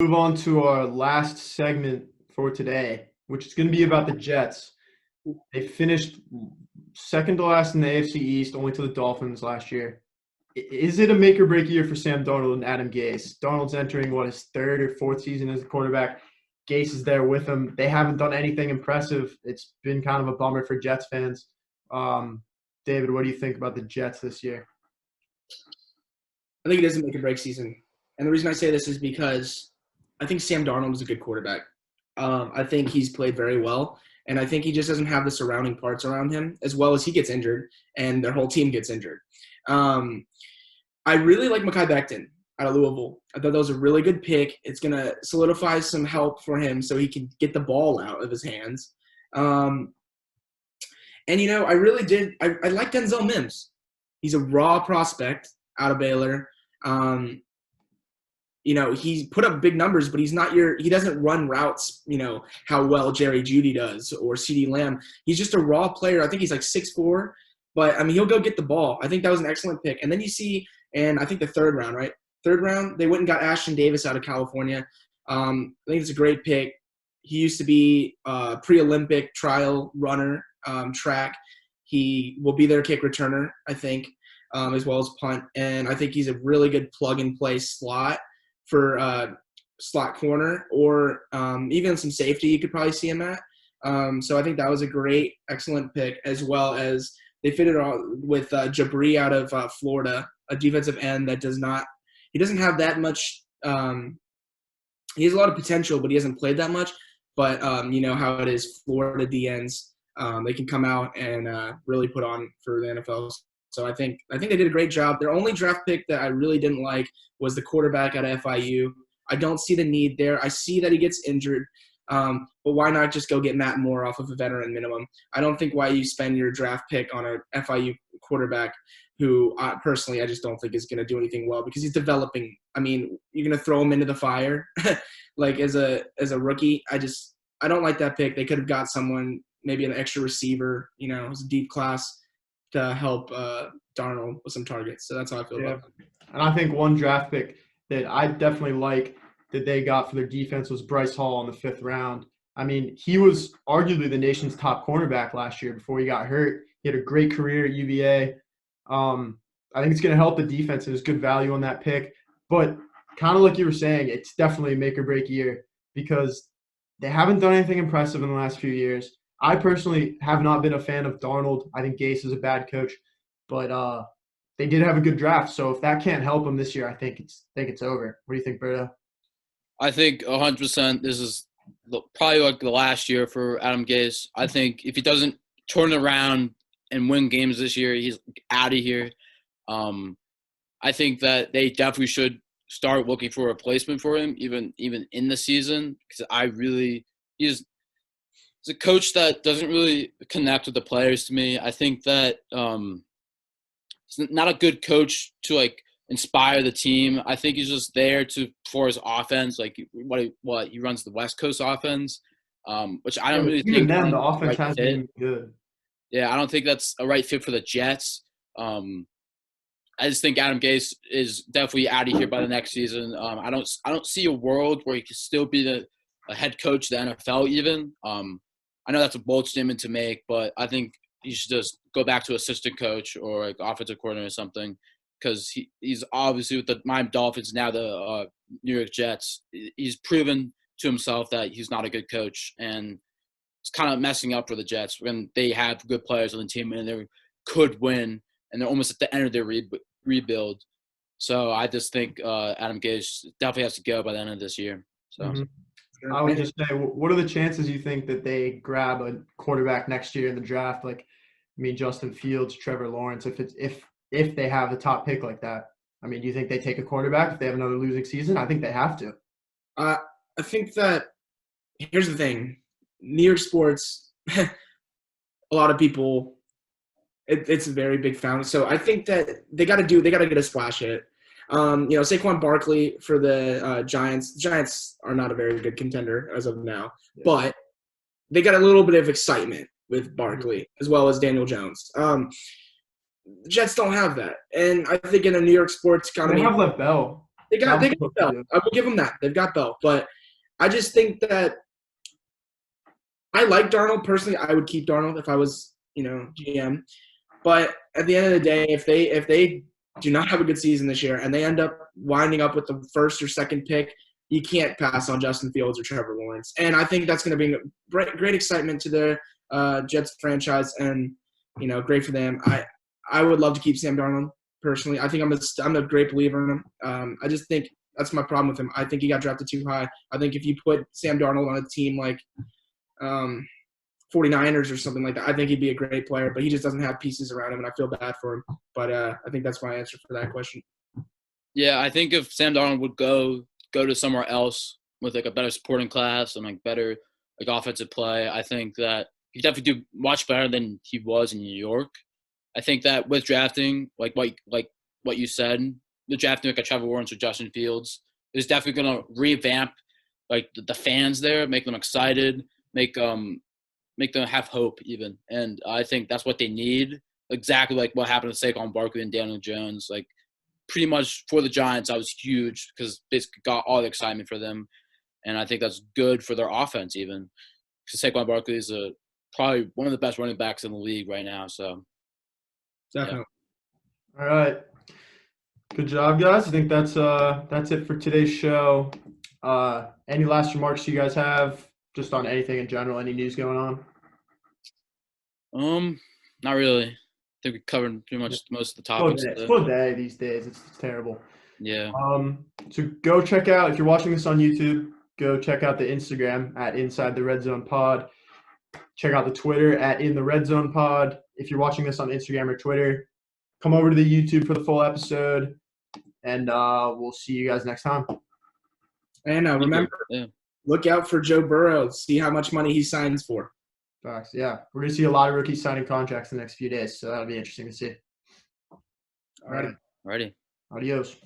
Move on to our last segment for today, which is going to be about the Jets. They finished second to last in the AFC East, only to the Dolphins last year. Is it a make or break year for Sam Darnold and Adam Gase? Darnold's entering his third or fourth season as a quarterback. Gase is there with him. They haven't done anything impressive. It's been kind of a bummer for Jets fans. David, what do you think about the Jets this year? I think it is a make or break season. And the reason I say this is because I think Sam Darnold is a good quarterback. I think he's played very well. And I think he just doesn't have the surrounding parts around him, as well as he gets injured and their whole team gets injured. I really like Mekhi Becton out of Louisville. I thought that was a really good pick. It's going to solidify some help for him so he can get the ball out of his hands. And, I really did – I like Denzel Mims. He's a raw prospect out of Baylor. He's put up big numbers, but he's not he doesn't run routes, how well Jerry Jeudy does or CeeDee Lamb. He's just a raw player. I think he's like 6'4", but he'll go get the ball. I think that was an excellent pick. And then you see, and I think the third round, right? Third round, they went and got Ashton Davis out of California. I think it's a great pick. He used to be a pre-Olympic trial runner, track. He will be their kick returner, I think, as well as punt. And I think he's a really good plug-and-play slot for slot corner or even some safety you could probably see him at. So I think that was a great, excellent pick, as well as they fitted with Jabri out of Florida, a defensive end that he doesn't have that much he has a lot of potential, but he hasn't played that much. But you know how it is, Florida DNs, they can come out and really put on for the NFL. So I think they did a great job. Their only draft pick that I really didn't like was the quarterback out of FIU. I don't see the need there. I see that he gets injured, but why not just go get Matt Moore off of a veteran minimum? I don't think why you spend your draft pick on a FIU quarterback who personally I just don't think is going to do anything well because he's developing. I mean, you're going to throw him into the fire like as a rookie. I don't like that pick. They could have got someone, maybe an extra receiver, it was a deep class to help Darnold with some targets. So that's how I feel about it. And I think one draft pick that I definitely like that they got for their defense was Bryce Hall in the 5th round. I mean, he was arguably the nation's top cornerback last year before he got hurt. He had a great career at UVA. I think it's going to help the defense. There's good value on that pick. But kind of like you were saying, it's definitely a make-or-break year because they haven't done anything impressive in the last few years. I personally have not been a fan of Darnold. I think Gase is a bad coach. But they did have a good draft. So if that can't help them this year, I think it's over. What do you think, Berto? I think 100% this is probably like the last year for Adam Gase. I think if he doesn't turn around and win games this year, he's out of here. I think that they definitely should start looking for a replacement for him, even in the season, because he's a coach that doesn't really connect with the players to me. I think that he's not a good coach to like inspire the team. I think he's just there for his offense, like what he runs the West Coast offense, which I don't really think. Even then, the offense has been good. Yeah, I don't think that's a right fit for the Jets. I just think Adam Gase is definitely out of here by the next season. I don't see a world where he could still be a head coach of the NFL even. I know that's a bold statement to make, but I think he should just go back to assistant coach or like offensive coordinator or something because he's obviously with the Miami Dolphins, now the New York Jets. He's proven to himself that he's not a good coach, and it's kind of messing up for the Jets when they have good players on the team and they could win, and they're almost at the end of their rebuild. So I just think Adam Gase definitely has to go by the end of this year. So. Mm-hmm. I would just say, what are the chances you think that they grab a quarterback next year in the draft? Like, Justin Fields, Trevor Lawrence, if they have a top pick like that. I mean, do you think they take a quarterback if they have another losing season? I think they have to. I think that here's the thing. New York sports, a lot of people, it's a very big found. So I think that they got to get a splash hit. Saquon Barkley for the Giants. The Giants are not a very good contender as of now, but they got a little bit of excitement with Barkley as well as Daniel Jones. The Jets don't have that, and I think in a New York sports economy, they have Lev Bell. They got Bell. I will give them that. They've got Bell. But I just think that I like Darnold. Personally, I would keep Darnold if I was, GM. But at the end of the day, if they do not have a good season this year and they end up winding up with the first or second pick, you can't pass on Justin Fields or Trevor Lawrence. And I think that's going to bring great excitement to the Jets franchise and, great for them. I would love to keep Sam Darnold personally. I think I'm a great believer in him. I just think that's my problem with him. I think he got drafted too high. I think if you put Sam Darnold on a team like 49ers or something like that, I think he'd be a great player, but he just doesn't have pieces around him, and I feel bad for him. But I think that's my answer for that question. Yeah, I think if Sam Darnold would go to somewhere else with like a better supporting class and like better like offensive play, I think that he definitely do much better than he was in New York. I think that with drafting, like what you said, the drafting like a Trevor Lawrence or Justin Fields is definitely going to revamp like the fans there, make them excited, make them have hope even. And I think that's what they need. Exactly like what happened to Saquon Barkley and Daniel Jones. Like pretty much for the Giants, I was huge because basically got all the excitement for them. And I think that's good for their offense even. Because Saquon Barkley is probably one of the best running backs in the league right now. So definitely. Yeah. All right. Good job, guys. I think that's it for today's show. Any last remarks you guys have just on anything in general? Any news going on? Not really. I think we covered pretty much most of the topics. It's full day these days. It's terrible. Yeah. So go check out, if you're watching this on YouTube, go check out the Instagram at Inside the Red Zone Pod. Check out the Twitter at In the Red Zone Pod. If you're watching this on Instagram or Twitter, come over to the YouTube for the full episode, and we'll see you guys next time. And remember, look out for Joe Burrow. See how much money he signs for. Facts. Yeah, we're gonna see a lot of rookies signing contracts in the next few days, so that'll be interesting to see. All right. Ready. Adios.